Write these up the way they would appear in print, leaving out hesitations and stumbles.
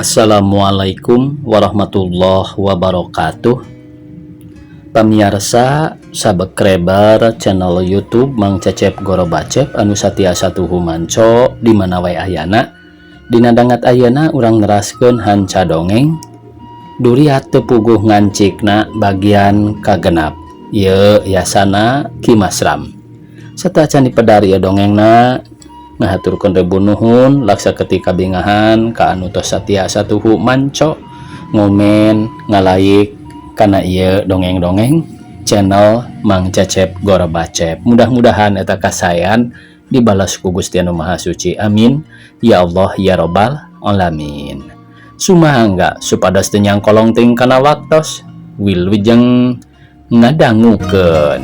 Assalamualaikum warahmatullahi wabarakatuh. Pamirsa sabekrebar channel YouTube Mang Cecep Goro Bacep anu satiasa tuhu manco di mana wae ayana. Dina dangat ayana urang neraskeun hanca dongeng duriat teu puguh ngancikna bagian kagenap. Ieu yasana Ki Masram. Serta can dipedari dongengna ngahaturkeun rebu nuhun laksa ketika bingahan ka anu tos satiasa tuhu manco ngomen ngalaik kana ieu dongeng-dongeng channel Mang Cecep Goro Bacep. Mudah-mudahan eta kasayan dibalas ku Gusti Anu Maha Suci. Amin ya Allah ya Rabbal alamin. Sumangga supados teu nyangkolong ting kana waktos wilujeng ngadangukeun.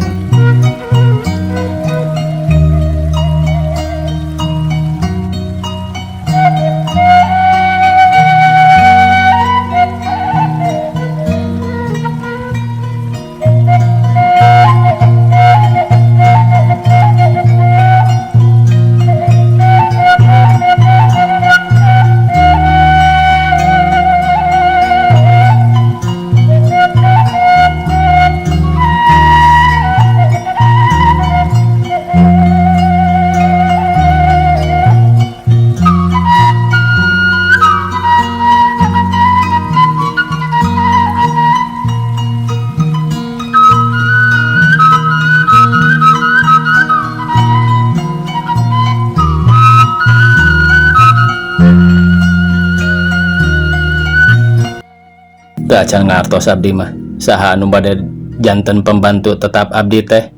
Acan ngartos abdi mah saha anu bade janten pembantu tetap abdi teh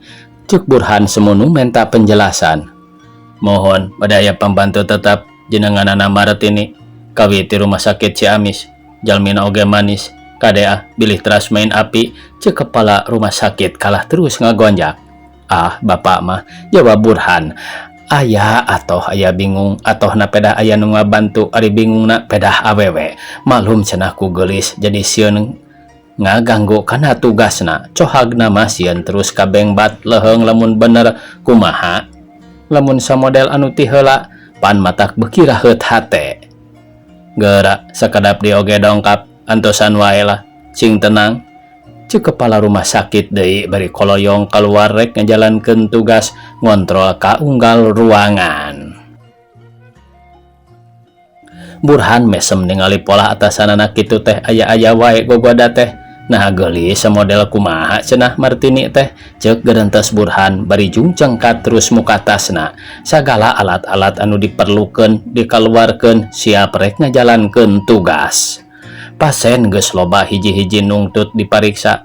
cuk Burhan semunu menta penjelasan. Mohon bade aya pembantu tetap jenenganana Maretini kawi ti rumah sakit Ciamis jalmina oge manis kadea bilih teras main api cek kepala rumah sakit kalah terus ngagonjak. Ah bapak mah jawab Burhan, aya atoh aya bingung atoh na pedah aya nu ngabantu ari bingung na pedah awewe malum cenah ku geulis jadi sieun ngaganggu kana tugasna cohagna mah sieun terus kabengbat leheung lamun bener kumaha lamun samodel anu ti heula pan matak beuki raheut hate geura sakedap di oge dongkap antosan wae lah cing tenang cek kepala rumah sakit deui bari koloyong keluar rek ngajalankeun tugas ngontrol ka unggal ruangan. Burhan mesem ningali pola atasanana kitu teh aya-aya wae gogoda teh nah geulis samodel kumaha cenah Martini teh ceuk geurentes Burhan bari jungcengkat terus muka tasna sagala alat-alat anu diperlukeun dikaluarkeun siap rek ngajalankeun tugas. Pasien geus loba hiji-hiji nungtut dipariksa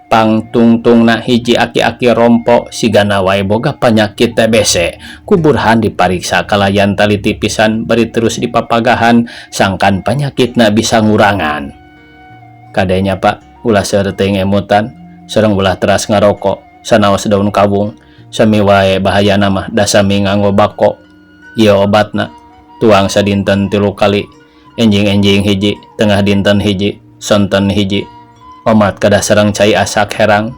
pangtungtungna hiji aki-aki rompo sigana wae boga panyakit TBC ku Burhan dipariksa kalayan taliti pisan bari terus dipapagahan sangkan penyakitna bisa ngurangan. Kadenya Pak ulah seueur teu ngemutan sareng ulah teras ngarokok sanaos daun kawung sami wae bahayana mah da sami nganggo bako. Ieu obatna tuang sadinten 3 kali enjing-enjing hiji tengah dinten hiji sonten hiji omat kada sareng cai asak herang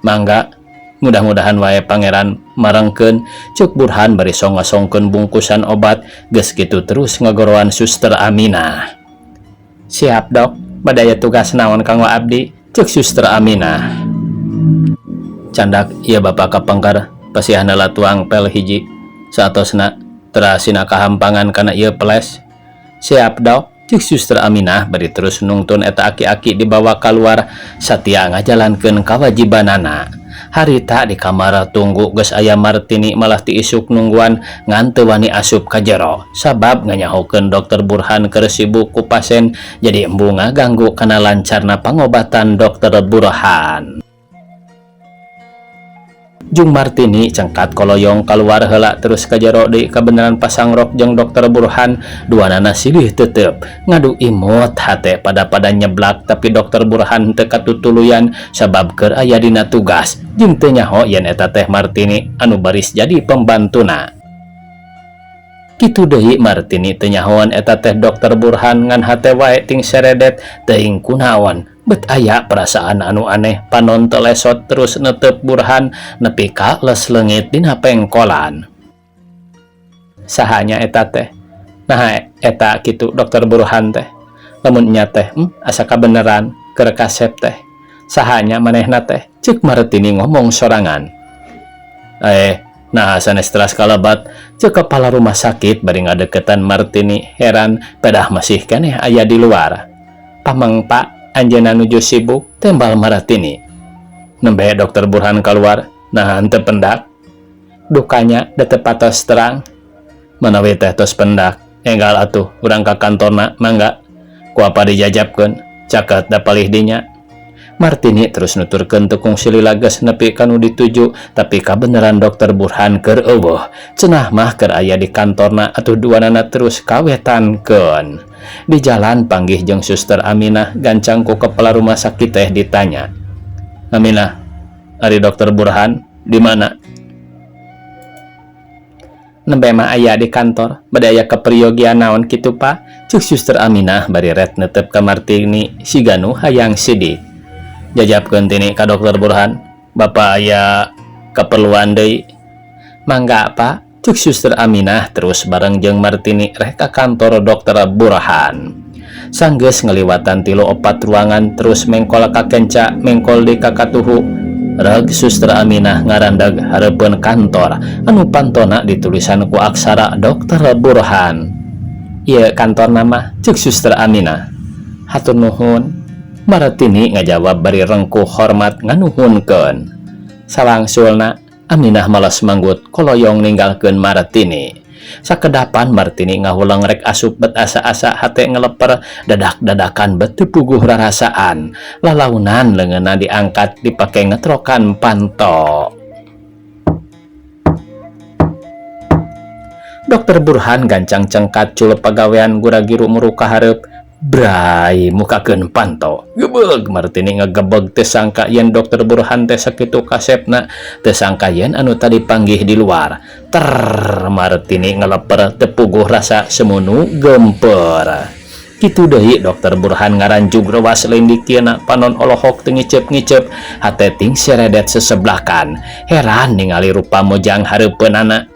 mangga mudah-mudahan wae pangeran marengkeun cuk Burhan bari songasongkeun bungkusan obat geus kitu terus ngagoroan Suster Aminah. Siap dok badaya tugas naon kanggo abdi cuk Suster Aminah. Candak ieu bapak kapengker pasihna tuang pel hiji saatosna terasina kahampangan kana ieu peles. Siap dok cik Suster Aminah bari terus nungtun eta aki-aki dibawa keluar satia ngajalankeun kawajibanana. Harita di kamar tunggu geus aya Martini malah ti isuk nungguan ngan teu wani asup ka jero sabab nganyahokeun dokter Burhan keur sibuk ku pasien jadi embu ngaganggu kana lancarna pangobatan dokter Burhan. Jung Martini cengkat koloyong keluar heula terus ka jero deui kabeneran pasangrok jeung dokter Burhan duanana silih teuteup ngadu imut hate pada nyeblak tapi dokter Burhan teu katutuluyan sabab keur aya dina tugas jeung teu nyaho yen eta teh Martini anu baris jadi pembantuna. Kitu deui Martini teu nyahoan eta teh dokter Burhan ngan hate wae ting seredet teuing kunaon bet aya perasaan anu aneh panon telesot terus netep Burhan nepi ka les leungit dina pengkolan. Sahanya eta teh? Nah Eta gitu dokter Burhan teh. Lamun nya teh asa kabeneran keur kasep teh. Sahanya manehna teh ceuk Martini ngomong sorangan. Nah sanes teras kalabat ceuk kepala rumah sakit bari ngadeketan Martini heran pedah masih keneh aya di luar. Pamang Pak anjeunna nuju sibuk tembal Martini. Nembe dokter Burhan keluar nah henteu pendak. Dukanya da teu patos terang. Manawi teh tos pendak enggal atuh urang ka kantorna mangga. Ku apa dijajabkeun caket da palih dinya. Martini terus nuturkeun tukung silila geus nepi kanu dituju tapi kabeneran dokter Burhan keur eueuh cenah mah keur aya di kantorna atuh duanana terus kawetankeun. Di jalan panggih jeung Suster Aminah gancang ku kepala rumah sakit teh ditanya. Aminah, ari dokter Burhan di mana? Nembe mah aya di kantor, bade aya kepriogian naon kitu Pak? Ceuk Suster Aminah bari ret neuteup ka Martini siganu hayang sidik. Jajabkeun tini ka dokter Burhan, Bapak aya keperluan deui. Mangga Pak, ceuk Suster Aminah terus bareng jeung Martini reh ka kantor dokter Burhan. Sanggeus ngaliwatan 3-4 ruangan terus mengkol ka kenca mengkol di kakatuhu. Reg Suster Aminah ngarandag hareupeun kantor anu pantona ditulisan ku aksara dokter Burhan. Ieu kantor nama ceuk Suster Aminah. Hatur nuhun. Martini ngajawab bari rengkuh hormat nganuhunkeun. Salangsulna Aminah malas manggut koloyong ninggalkeun Martini. Sakedapan Martini ngahulang rek asup bet asa-asa hate ngeleper dadak-dadakan bet teu puguh rarasaan. Lalaunan leungeunna diangkat dipake ngetrokan panto. Dokter Burhan gancang cengkat culep pagawean gura-giru muruka hareup. Brai mukakeun panto. Gebeug Martini ngagebeg teu sangka yen dokter Burhan teh sakitu kasepna, teu sangka yen anu tadi panggih di luar. Martini ngeleper teu puguh rasa semunu gemper. Kitu deui dokter Burhan ngaranjug rewas lindikeuna panon olohok teu ngicep-ngicep hate ting seredet seseblakan. Heran ningali rupa mojang hareupeunana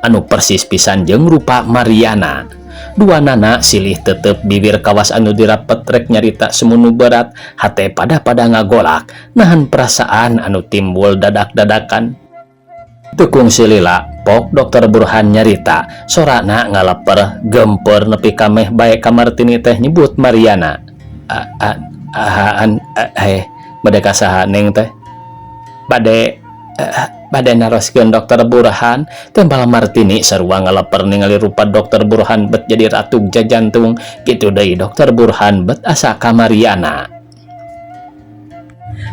anu persis pisan jeung rupa Mariana. Dua nana silih tetep bibir kawas anu dirapet rek nyarita semunu berat hate pada ngagolak nahan perasaan anu timbul dadak-dadakan. Tukung silila pok dokter Burhan nyarita sorana ngaleper gemper nepi kameh bae ka Martini teh nyebut Mariana. Bade kasaha neng teh? Bade naroskeun dokter Burhan. Tembal Martini sarua ngaleper ningali rupa dokter Burhan bet jadi ratug jajantung. Kitu deui dokter Burhan bet asa ka Mariana.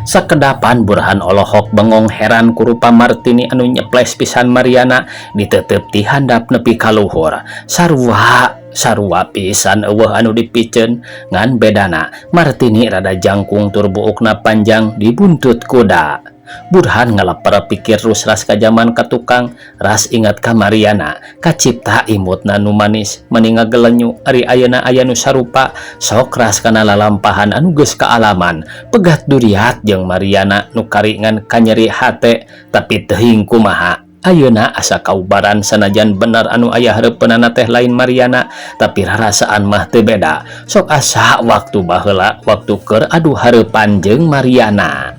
Sakedapan Burhan olohok bengong heran ku rupa Martini anu nyeples pisan Mariana ditetep ti handap nepi ka luhur. Sarua pisan eueuh anu dipiceun ngan bedana Martini rada jangkung tur buukna panjang dibuntut kuda. Burhan ngaleper pikir rus ras ka jaman ka tukang ras ingat ka Mariana kacipta imutna nu manis meni ngagelenyu ari ayeuna aya nu sarupa sok ras kana lalampahan anu geus kaalaman pegat duriat jeung Mariana nu karingan kanyeri hate tapi teuing kumaha ayeuna asa kaubaran sanajan bener anu aya hareupeunana teh lain Mariana tapi rarasaan mah teu beda sok asa waktu baheula waktu keur adu hareupan jeung Mariana.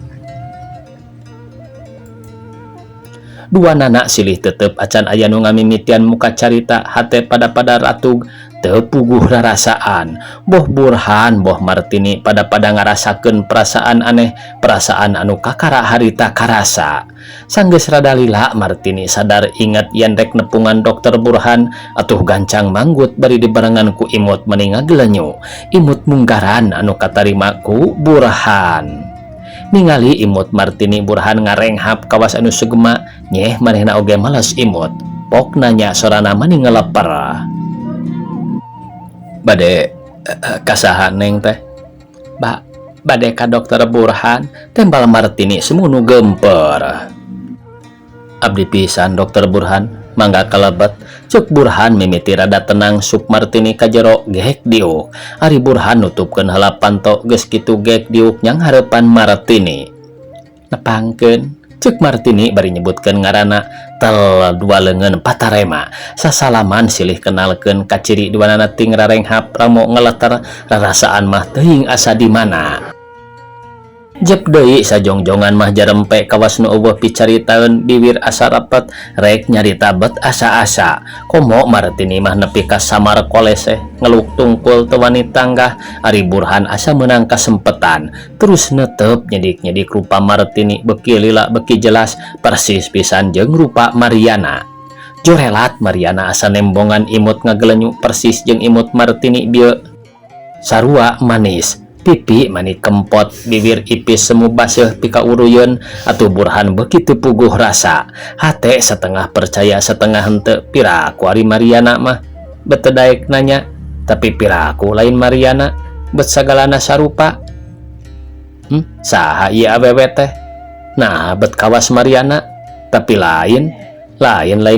Dua nana silih tetep acan aya nu ngamimitian muka carita hate pada ratug teu puguh rarasaan. Boh Burhan boh Martini pada ngarasakeun perasaan aneh, perasaan anu kakara harita karasa. Sanggeus rada lila Martini sadar ingat yen rek nepungan dokter Burhan atuh gancang manggut bari dibarengan ku imut meni ngagelenyu. Imut munggaran anu katarima ku Burhan. Ningali imut Martini Burhan ngarenghap kawas anu sugema nyeh manehna oge males imut pok nanya sorana mani ngeleper. Bade kasaha neng teh? Bade ka dokter Burhan. Tembal Martini semunu gemper. Abdi pisan dokter Burhan mangga kalebet. Cuk Burhan mimiti rada tenang sup Martini ka jero gehek diuk. Ari Burhan nutupkeun heula panto geus kitu gehek diuk nyang hareupan Martini. Nepangkeun Cek Martini bari nyebutkeun ngaranna tel dua leungeun patarema sasalaman silih kenalkeun ka ciri duanana ting rarenghap ramo ngeleter rarasaan mah teuing asa di mana. Jep deui sajongjongan mah jarempe kawas nu eueuh picaritaeun bibir asa rapet rek nyarita bet asa-asa. Komo Martini mah nepi ka samar kolese ngeluk tungkul teu wani tanggah ari Burhan asa meunang kasempetan terus netep nyedik-nyedik rupa Martini beuki lila beuki jelas persis pisan jeung rupa Mariana. Jorelat Mariana asa nembongan imut ngagelenyu persis jeung imut Martini bieu. Sarua manis, pipi mani kempot, bibir ipis semu baseuh pika uruyeun atuh Burhan begitu puguh rasa. Hate setengah percaya setengah henteu piraku ari Mariana mah. Bet daek nanya, tapi piraku lain Mariana, bet sagalana sarupa. Saha ieu awewe teh? Nah, bet kawas Mariana, tapi lain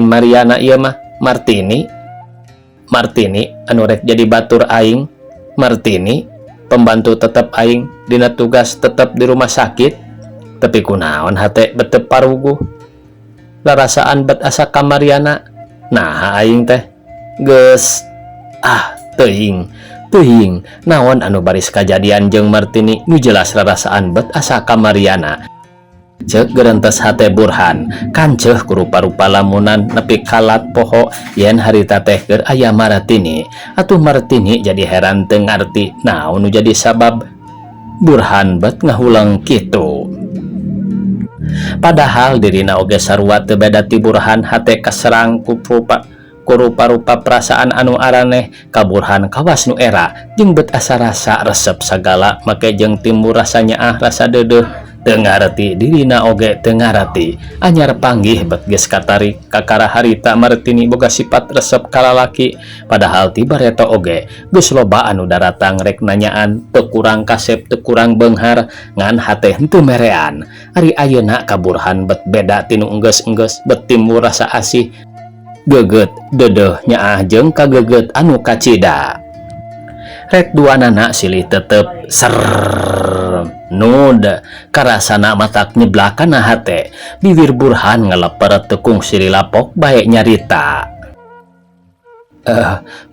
Mariana ieu mah, Martini anu rek jadi batur aing, Martini pembantu tetep aing dina tugas tetep di rumah sakit, tapi kunaon hate betep paruguh larasaan bet asa ka Mariana. Nah aing teh geus teuing naon anu baris kajadian jeung Martini nu jelas larasaan bet asa ka Mariana. Cek gerentes hate Burhan kanceuh ku rupa-rupa lamunan nepi kalat poho yen harita teh keur aya Martini. Atuh Martini jadi heran teu ngarti naon nu jadi sabab Burhan bet ngahulang kitu. Padahal dirina oge sarua teu beda ti Burhan hate kaserang ku rupa-rupa perasaan anu araneh ka Burhan kawas nu era jeung bet asa rasa resep sagala make jeung timbul rasanya rasa deudeuh. Teu ngarti dirina oge teu ngarti anyar panggih bet geus katarik kakara harita Martini boga sifat resep kalalaki. Padahal ti bareta oge geus loba anu daratang rek nanyaan teu kurang kasep teu kurang beunghar ngan hate henteu merean. Ari ayeuna ka Burhan bet beda tinu enggeus-enggeus bet timbul rasa asih geget deudeuh nyaah jeung kageget anu kacida. Rek duanana silih tetep nud karasana matak nyeblakana hate bibir Burhan ngeleper tekung sililapok bae nyarita.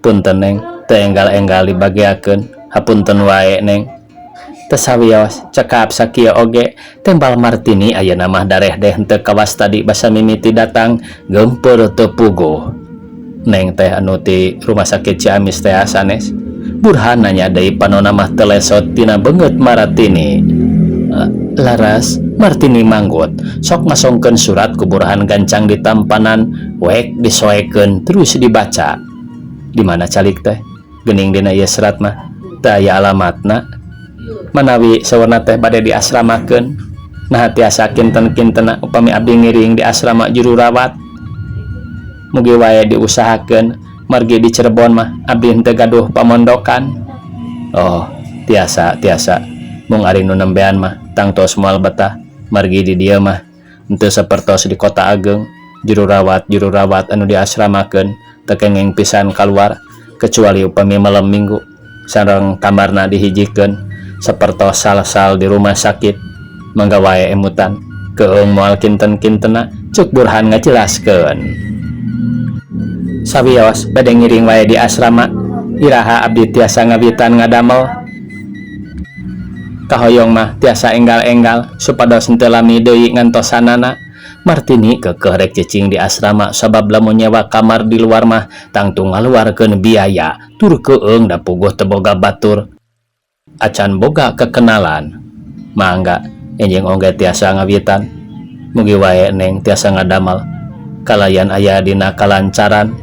Punten neng teu enggal-enggal dibagiakeun, hapunten wae neng. Teu sawios cekap sakieu oge tembal Martini ayeuna mah dareh deh henteu kawas tadi basa mimiti datang gempeur teu puguh. Neng teh anu ti rumah sakit Ciamis teh sanes. Burhan nanya deui panonna mah teu lesot tina beungeut Martini. Laras Martini manggut sok ngasongkeun surat ku Burhan gancang di tampanan wek disoekeun terus dibaca. Di mana calik teh? Geuning dina ieu serat mah teu aya alamatna. Manawi sawarna teh bade diasramakeun. Nah tiasa kinten-kintena upami abdi ngiring di asrama juru rawat. Mugi wae diusahakeun margi di Cirebon mah abdi henteu gaduh pamondokan. Oh, tiasa mung ari nu nembean mah tangtos moal betah margi di dieu mah henteu sapertos di kota Ageng. Juru rawat anu diasramakeun teu kengeng pisan kaluar kecuali upami malam minggu sareng kamarna dihijikeun sapertos sal-sal di rumah sakit. Mangga wae emutan keung moal kinten-kintena cuk Burhan ngajelaskeun. Sawios bade ngiring wae di asrama iraha abdi tiasa ngawitan ngadamel. Kahoyong mah tiasa enggal-enggal supados henteu lami deui ngantosanana. Martini keukeuh rek cicing di asrama sabab lamun nyewa kamar di luar mah tangtu ngaluarkeun biaya tur keung da puguh teu boga batur. Acan boga kekenalan mangga enjing oge tiasa ngawitan. Mugi wae neng tiasa ngadamel kalayan aya dina kalancaran.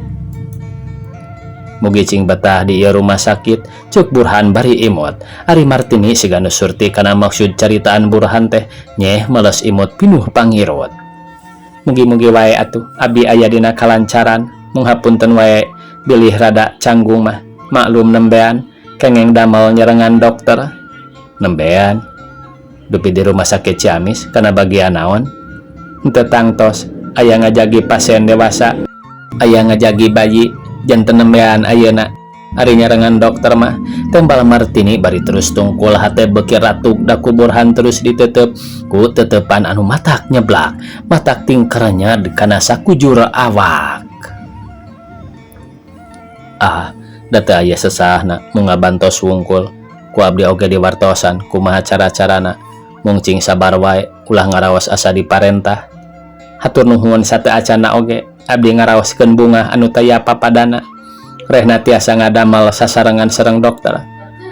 Mugi cing betah di ieu rumah sakit cuk Burhan bari imut. Ari Martini siga nu surti kana maksud caritaan Burhan teh nyeh males imut pinuh pangirut. Mugi-mugi wae atuh abdi aya dina kalancaran. Mung hapunten wae bilih rada canggung mah maklum nembean kengeng damel nyerengan dokter. Nembean dupi di rumah sakit Ciamis kana bagian naon? Henteu tangtos aya ngajagi pasien dewasa, aya ngajagi bayi janten nembean ayeuna. Ari nyarengan dokter mah tembal Martini bari terus tungkul hate beki ratuk da Burhan terus ditetep ku tetepan anu matak nyeblak matak tingkernya kana sakujur awak. Data aya sesahna mun ngabantos wungkul ku abdi oge diwartosan kumaha cara-carana mung cing sabar wae ulah ngaraos asa diparentah. Hatur nuhun sateu acana oge abdi ngaraoskeun bunga anu taya papadana. Rehna tiasa ngadamel sasarengan sareng dokter.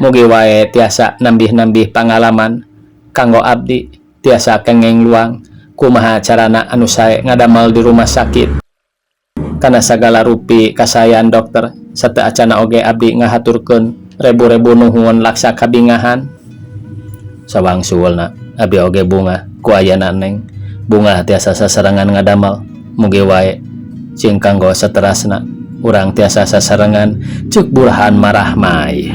Mugi wae tiasa nambih-nambih pangalaman kanggo abdi, tiasa kengeng luang kumaha carana anu sae ngadamel di rumah sakit. Kana sagala rupi kasayan dokter, sateu acana oge abdi ngahaturkeun rebu-rebu nuhun laksa kabingahan. Sawangsulna abdi oge bunga ku ayana Neng. Bunga tiasa sasarengan ngadamel, mugi wae cing kanggo saterasna urang tiasa sasarengan ceuk Burhan marah mai.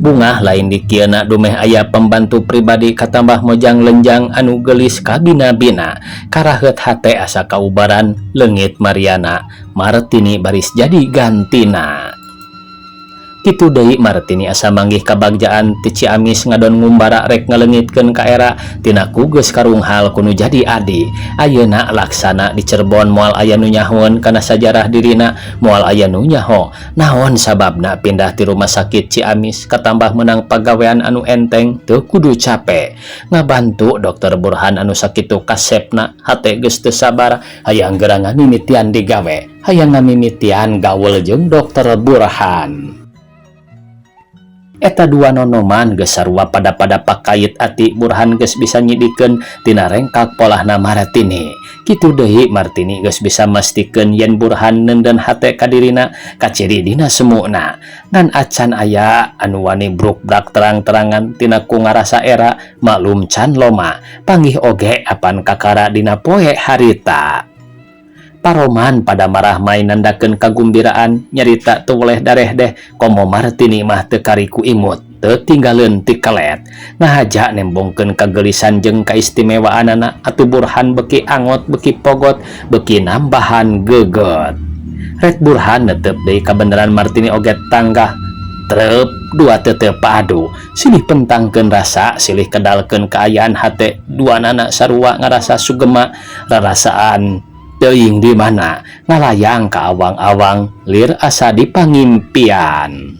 Bunga lain dikieuna dumeh aya pembantu pribadi katambah mojang lenjang anu gelis kabina-bina karaheut hate asa kaubaran leungit Mariana Martini baris jadi gantina. Kitu deui Martini asa manggih ka bagjaan ti Ciamis ngadon ngumbara rek ngaleungitkeun ka era tina ku geus karunghal kunu jadi adi. Ayeuna laksana di Cirebon moal aya nu nyahoan kana sajarah dirina, moal aya nu nyaho naon sababna pindah ti rumah sakit Ciamis katambah menang pagawean anu enteng teu kudu capek. Ngabantu dokter Burhan anu sakitu kasepna hate geus teu sabar hayang gerangan mimitian digawe, hayang ngamimitian gaul jeung dokter Burhan. Eta dua nonoman geus sarua pada pakait ati Burhan geus bisa nyidikeun tina rengkak polahna Martini. Kitu deui Martini geus bisa mastikeun yen Burhan neundeun hate ka dirina kaciri dina semuna. Ngan acan aya anu wani brukbrak terang-terangan tina ku ngarasa era maklum can loma. Panggih oge apan kakara dina poe harita. Paroman pada marah main nandakeun kagumbiraan nyarita teu boleh dareh deh komo Martini mah teu kariku imut teu tinggaleun ti kelet ngahaja nembongkeun kagelisan jeung kaistimewaanana atuh Burhan beki angot beki pogot beki nambahan geget. Rek Burhan netep deui kabeneran Martini oge tanggah trep dua tetep padu silih pentangkeun rasa silih kedalkeun kaayaan hate duanana sarua ngarasa sugema rarasaan teuing di mana ngalayang ka awang-awang lir asa dipangimpian.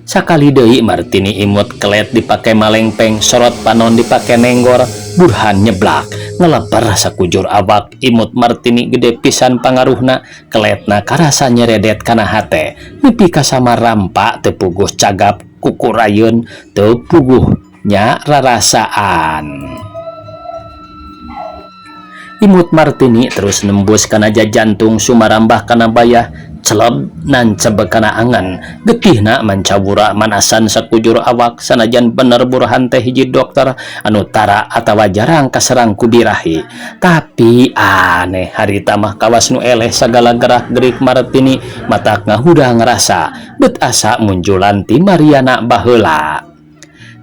Sakali deui Martini imut kelet dipake malengpeng sorot panon dipake nenggor Burhan nyeblak ngeleper sakujur awak imut Martini gede pisan pangaruhna keletna karasa nyeredet kana hate nepi ka samarampa teu puguh cagap kukurayeun teu puguh nya rarasaan. Imut Martini terus nembus kana jantung sumarambah kana bayah celeb nan cebek kana angan getihna mancabura manasan sakujur awak sanajan bener Burhan teh hiji dokter anu tara atawa jarang kaserang ku birahi. Tapi aneh harita mah kawas nu eleh sagala gerak-gerik Martini matak ngahudah ngerasa bet asa munjulan ti Mariana baheula.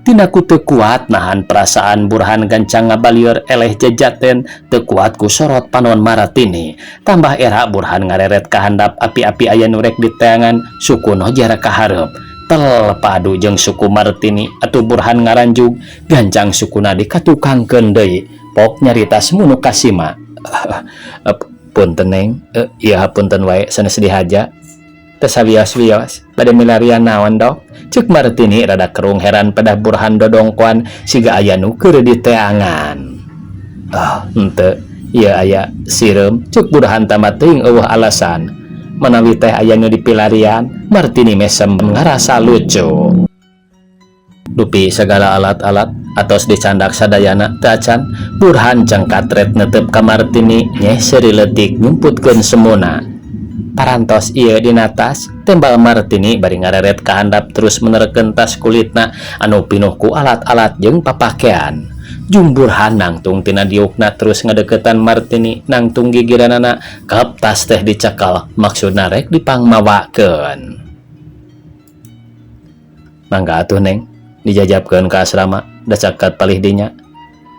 Tina ku teu kuat nahan perasaan Burhan gancang ngabalieur eleh jajaten teu kuat ku sorot panon Martini tambah era Burhan ngareret ka handap api-api aya nu rek diteangan suku nojar ka hareup tel padu jeung suku Martini atuh Burhan ngaranjug gancang sukuna dikatukangkeun deui pok nyarita semunu kasima. Punten Neng, iya punten wae sanes dihaja teu sawios-wios bade milarian naon dok ceuk Martini rada kerung heran pada Burhan dodongkoan siga aya nu keur diteangan. Henteu ieu aya sireum ceuk Burhan tamat teuing eueuh alasan manawi teh aya nu dipilarian Martini mesem ngarasa lucu. Dupi segala alat-alat atos dicandak sadayana teu acan Burhan cengkatret netep ka Martini nyeh seuri leutik nyumputkeun semuna. Parantos ieu dina tas tembal Martini bari ngareret ka handap terus menerkeun tas kulitna anu pinuh ku alat-alat jeung papakean. Jung Burhan nangtung tina diukna terus ngadeukeutan Martini nangtung gigiranana kep tas teh dicekal maksudna rek dipangmawakeun. Mangga atuh Neng dijajabkeun ka asrama da caket palih dinya.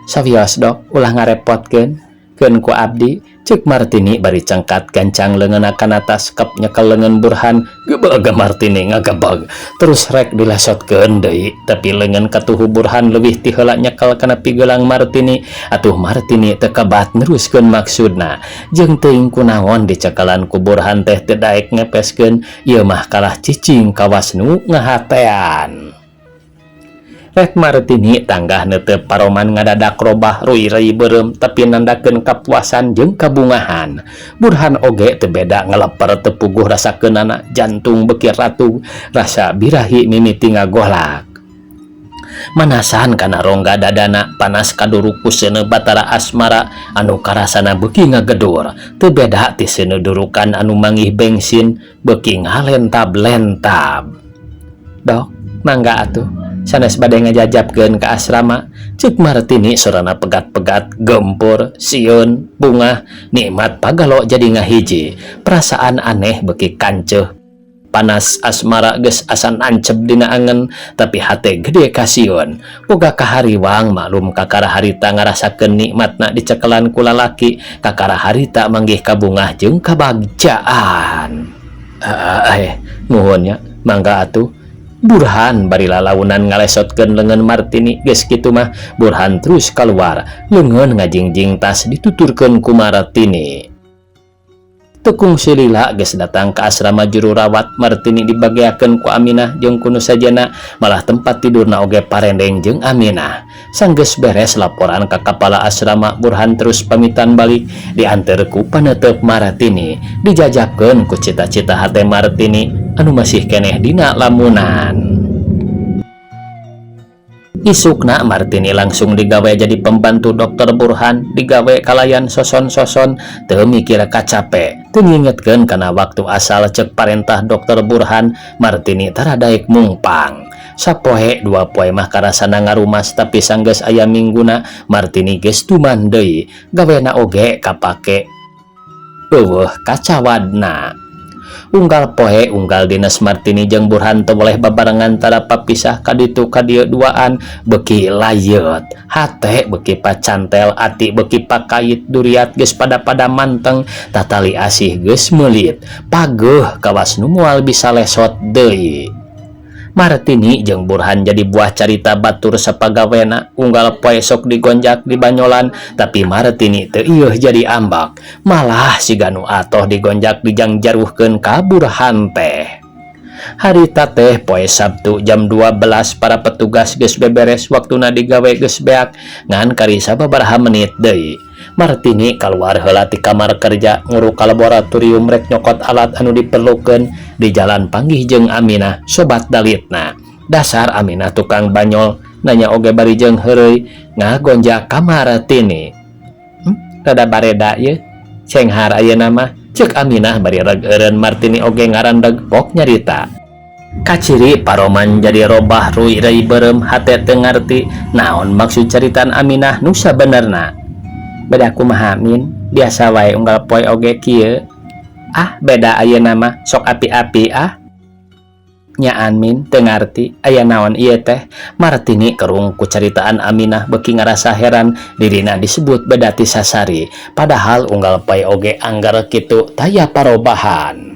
Sawios dok ulah ngarepotkeun Keun ku abdi, cek Martini bari cengkat gancang leungeunna kana tas kep nyekel leungeun Burhan. Gebeg Martini ngagebeg, terus rek dilasotkeun deui, tapi leungeun katuhu Burhan leuwih ti heula nyekel kana pigelang Martini. Atuh Martini teu kabat neruskeun maksudna, jeung teuing kunaon dicekelan ku Burhan teh teu daek ngepeskeun, ieu mah kalah cicing kawas nu ngahatean. Rek Martini tanggah netep paroman ngadadak robah ruirei beureum tapi nandakeun kapuasan jeung kabungahan. Burhan oge teu beda ngaleper teu puguh rasakeunana, jantung beuki ratug, rasa birahi mimiti ngagolak. Manasan kana rongga dadana panas kaduru ku seuneu batara asmara anu karasana beuki ngagedur, teu beda ti seuneu durukan anu manggih bensin beuki ngalentab-lentab. Dok, mangga atuh sanes bade ngajajabkeun ka asrama, cek Martini sorana pegat-pegat, gempur, sieun, bunga, nikmat pagalo jadi ngahiji, perasaan aneh beuki kanceuh. Panas asmara geus asa nancep dina angen, tapi hate gede kasieun. Boga kahariwang maklum kakara harita ngarasakeun nikmatna dicekelan ku lalaki, kakara harita manggih kabungah jeung kabagjaan. Nuhun nya, mangga atuh. Burhan bari lalaunan ngalesotkeun leungeun Martini. Geus kitu mah Burhan terus kaluar, leungeun ngajingjing tas dituturkeun ku Martini. Tekung silila geus datang ke asrama juru rawat. Martini dibagiakeun ku Aminah jeung ku nu sajana, malah tempat tidurna oge parendeng jeung Aminah. Sanggeus beres laporan ka kapala asrama, Burhan terus pamitan balik, diantar ku panetep Martini, dijajabkeun ku cita-cita hate Martini anu masih keneh dina lamunan. Isukna Martini langsung digawe jadi pembantu dokter Burhan, digawe kalayan soson-soson, teu mikir kacape, teu ngingetkeun kana waktu asal cek parentah dokter Burhan. Martini tara daek mungpang. Sapoe dua poe mah karasana ngarumas, tapi sanggeus aya mingguna Martini geus tuman deui, gawena oge kapake eueuh kacawadna. Unggal poe unggal dinas Martini jeung Burhan teu boleh babarengan tara papisah kaditu kadieu duaan, beuki layet, hate beuki pacantel, ati beuki pakait, duriat geus pada manteng, tatali asih geus meulit, pageuh kawas nu moal bisa lesot deui. Martini jeung Burhan jadi buah carita batur sapagawena. Unggal poe sok digonjak di banyolan, tapi Martini teu ieuh jadi ambak, malah siga nu atoh digonjak dijangjaruhkeun ka Burhan teh. Harita teh poe Sabtu jam 12 para petugas geus beberes, waktuna digawe geus beak, ngan kari sababaraha menit deui. Martini keluar heula ti kamar kerja, nguruk ka laboratorium rek nyokot alat anu diperlukeun. Di jalan panggih jeung Aminah, sobat dalitna. Dasar Aminah tukang banyol, nanya oge bari jeung heureuy, ngagonjak ka Martini. Rada bareda ye, cenghar ayeuna mah, cek Aminah bari reg eureun. Martini oge ngarandeg pok nyarita. Kaciri paroman jadi robah ruirei beureum, hate teu ngarti naon maksud caritan Aminah nu sabenerna. Beda kumaha Min, biasa wae unggal poe oge kieu. Ah, beda ayeuna mah sok api-api ah. Nyaan Min, teu ngarti aya naon ieu teh. Martini kerung ku caritaan Aminah, beuki ngarasa heran dirina disebut beda ti sasari, padahal unggal poe oge anggar kitu taya parobahan.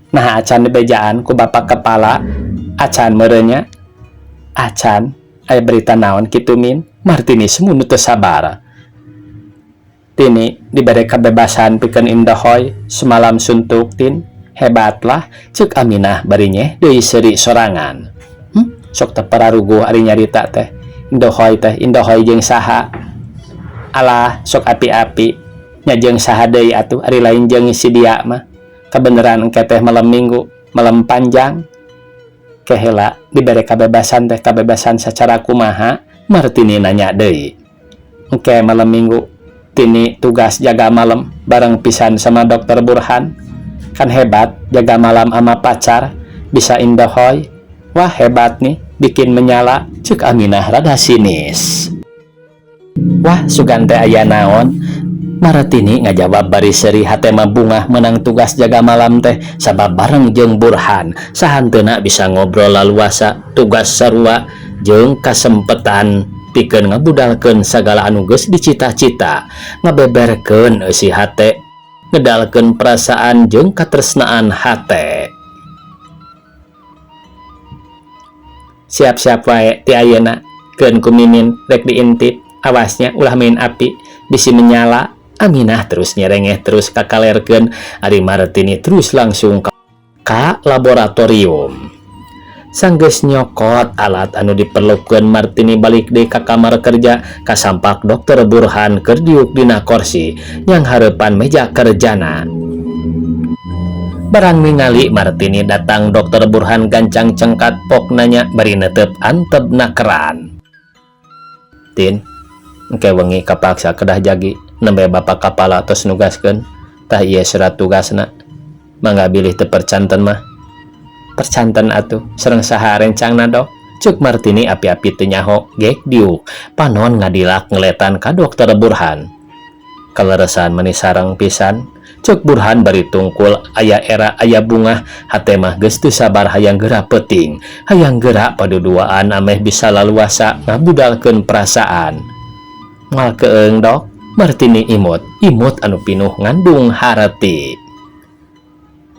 Nah acan dibejaan ku bapak kepala, acan meureunya. Acan, aya berita naon kitu Min? Martini semun teu sabar. Tini diberi kebebasan pikeun indahoy, semalam suntuk tin, hebatlah, cek Aminah bari nyeh deui seuri sorangan. Sok teu pararuguh ari nyarita teh. Indahoy jeung saha? Alah, sok api-api. Nya jeung saha deui atuh, ari lain jeung si dia mah. Kabeneran engke teh malam minggu, malam panjang. Keheula diberi kebebasan teh, kebebasan secara kumaha? Martini nanya deui. Engke malam minggu Tini tugas jaga malam bareng pisan sama dokter Burhan. Kan hebat jaga malam ama pacar, bisa indahoy. Wah hebat nih, bikin menyala, cek Aminah rada sinis. Wah sugan teh aya naon? Martini ngajawab bari seuri, hate mah bungah menang tugas jaga malam teh sabab bareng jeung Burhan. Sahanteuna bisa ngobrol laluasa, tugas sarua jeung kasempetan pikeun ngabudalkeun sagala anu geus dicita-cita, ngabeberkeun eusi hate, ngedalkeun perasaan jeung katresnaan hate. Siap-siap wae ti ayeuna, keun ku Mimin rek diintip, awasnya ulah main api, bisi menyala. Aminah terus nyerengeh terus kakalerkeun, ari Martini terus langsung ka laboratorium. Sanggeus nyokot alat anu diperlukeun, Martini balik deui ka kamar kerja, kasampak Dokter Burhan keur diuk dina kursi yang hareupan meja kerjana. Barang ningali Martini datang, Dokter Burhan gancang cengkat pok nanya bari neuteup antebna keran. Tin, engke wengi kapaksa kedah jagi, nembe bapak kapala tos nugaskeun, tah ieu surat tugasna. Mangga bilih teu percanten mah. Percanten atuh, sareng saha rencangna Dok? Ceuk Martini api-api teu nyaho, gek diuk panon ngadilak ngeletan ka Dokter Burhan. Kaleresan meuni sareng pisan, ceuk Burhan bari tungkul aya era aya bunga, hate mah geus teu sabar hayang geura peuting, hayang geura paduduaan ameh bisa laluasa ngabudalkeun perasaan. Moal keung Dok? Martini imut anu pinuh ngandung harati.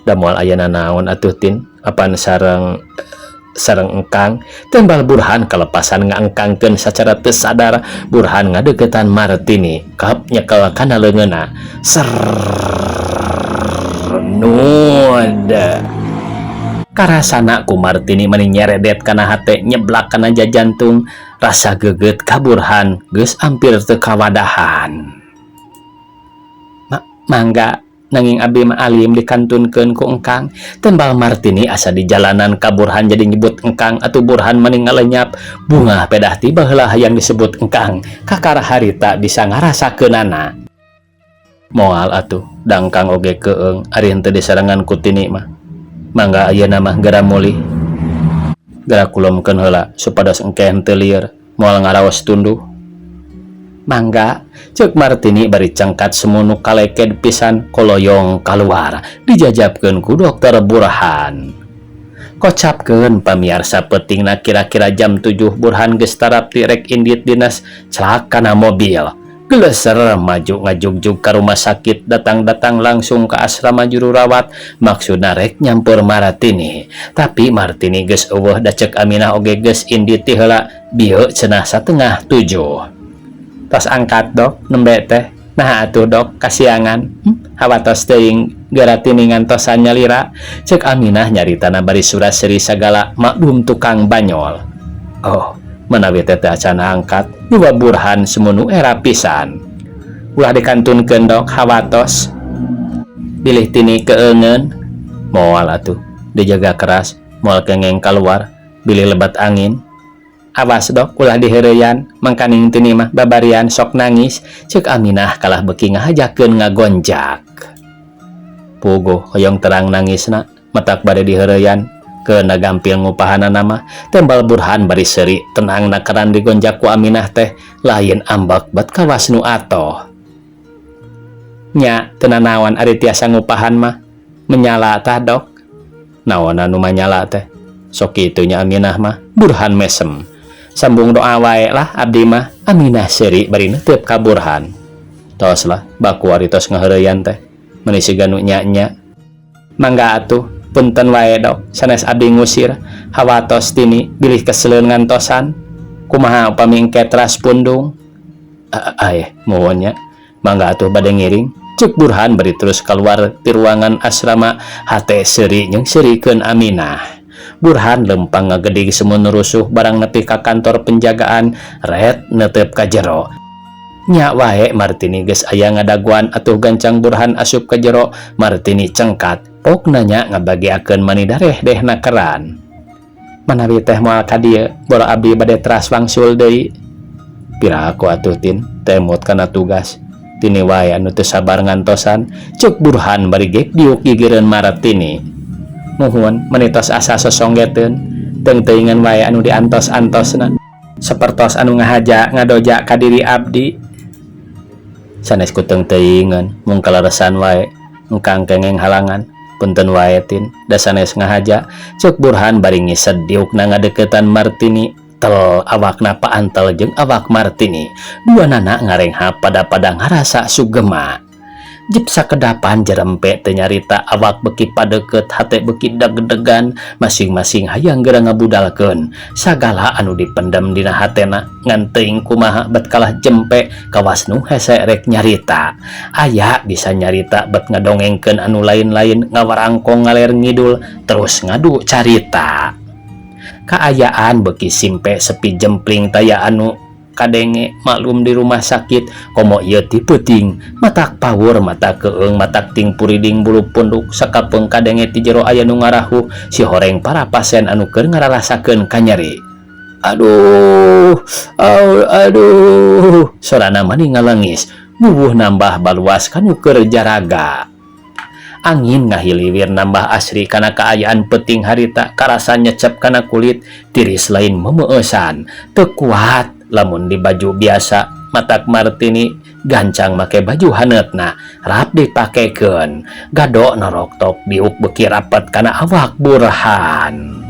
Da moal ayeuna naon atuh Tin? Apan sareng engkang? Tembal Burhan kalepasan ngaengkangkeun sacara teu sadar. Burhan ngadeukeutan Martini, kap nyekel kana leungeunna. Nud. Karasana ku Martini meuni nyeredet kana hate, nyeblak kana jantung. Rasa geget ka Burhan geus ampir teu kawadahan. Mangga nanging abdi mah alim dikantunkeun ku engkang. Tembal Martini asa di jalanan ka Burhan jadi nyebut engkang, atuh Burhan meuni ngalenyap. Bunga pedah tiba heula hayang disebut engkang, kakara harita bisa ngarasakeunana. Moal atuh dangkang oge keung ari henteu disarengan ku Tini mah. Mangga ayeuna mah geura mulih, geura kulomkeun heula supados engke henteu lieur moal ngaraos tunduh. Mangga, ceuk Martini bari cengkat semunu kaleked pisan koloyong kaluar, dijajabkeun ku Dokter Burhan. Kocapkeun pamiarsa peutingna kira-kira jam 7 Burhan geus tarap ti rek indit dinas celak kana mobil. Geleser maju ngajugjug ka rumah sakit, datang langsung ke asrama juru rawat, maksudna rek nyampur Martini. Tapi Martini geus eueuh da ceuk Aminah oge geus indit ti heula, bieu cenah 6:30. Tos angkat Dok, nembe teh. Nah atuh Dok, kasiangan. Hawatos teuing geura tiningan tosan nyalira. Ceuk Aminah nyaritana bari suraseri sagala maklum tukang banyol. Oh, menawi teh acan angkat, jiwa Burhan semunu era pisan. Ulah dikantunkeun Dok, hawatos. Bilih Tini keeungeun. Moal atuh, dijaga keras, moal kengeng keluar, bilih lebat angin. Awas Dok, ulah diheureuyan, mangkaning Tini mah babarian sok nangis. Ceuk Aminah kalah beuki ngahajakeun ngagonjak. Puguh hoyong terang nangisna, matak bade diheureuyan, keuna gampil ngupahanana mah. Tembal Burhan bari seuri, tenang nakaran digonjak ku Aminah teh, lain ambak bat kawas nu atoh. Nya, teu nanaon ari tiasa ngupahan mah, menyala tah Dok. Naon anu manyala teh? Sok kitu nya Aminah mah. Burhan mesem. Sambung doa wae lah abdi mah. Aminah seuri bari neuteup ka Burhan. Tos lah baku ari tos ngaheureuyan teh, meuni siga nu nya-nya. Mangga atuh, punten wae Dok, sanes abdi ngusir. Hawatos Tini bilih keseleun ngantosan. Kumaha upami engke teras pundung? Mohon nya. Mangga atuh bade ngiring. Ceuk Burhan bari terus keluar ti ruangan asrama, hate seuri jeung seurikeun Aminah. Burhan lempang ngagedig semun rusuh barang nepi ka kantor penjagaan, ret neuteup ka jero. Nya wae Martini geus aya ngadaguan atuh gancang Burhan asup ka jero. Martini cengkat, pok nanya ngabagiakeun mani dareh-dehna keran. Manawi teh moal ka dieu, boro abdi bade teras wangsul deui. Piraku atuh Tin, temut kana tugas. Tini wae anu teu sabar ngantosan. Ceuk Burhan bari gek diuk gigireun Martini. Nuhun, menitos asa sosonggeteun, teung teuingan wae anu diantos-antosna, sapertos anu ngahaja ngadoja ka diri abdi. Sanes ku teung teuingan, mung kaleresan wae, engkang kengeng halangan, punten wae Tin, da sanes ngahaja. Ceuk Burhan bari ngised diukna ngadeuketan Martini, paantel awakna paantel jeung awak Martini dua nana ngarengha pada ngarasa sugema. Jep sakedapan jerempe teu nyarita awak beki padeukeut hate beki deg-degan masing-masing hayang geura ngabudalkeun sagala anu dipendem dina hatena ngan teuing kumaha bet kalah jempe kawas nu hese rek nyarita aya bisa nyarita bet ngadongengkeun anu lain-lain ngawarangkong ngaler ngidul terus ngadu carita kaayaan beki simpe sepi jempling taya anu kadenge maklum di rumah sakit komo ieu ti peuting matak pawur mata keung matak ting puriding bulu punduk sakapeung kadenge ti jero aya nu ngarahu si horeng para pasien anu keur ngararasakeun kanyeri. Aduh sorana mani ngalengis bubuh nambah baluas kanu keur jaraga. Angin ngahiliwir nambah asri kana kaayaan peuting harita karasa nyecep kana kulit tiris lain memeueusan teu kuat lamun di baju biasa matak Martini gancang make baju haneutna rap dipakekeun gado noroktok diuk beki rapet kana awak Burhan.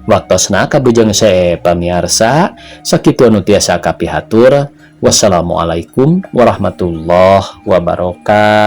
Waktosna kabujeng sae pamiarsa sakitu anu tiasa kapihatur. Wassalamualaikum warahmatullahi wabarakatuh.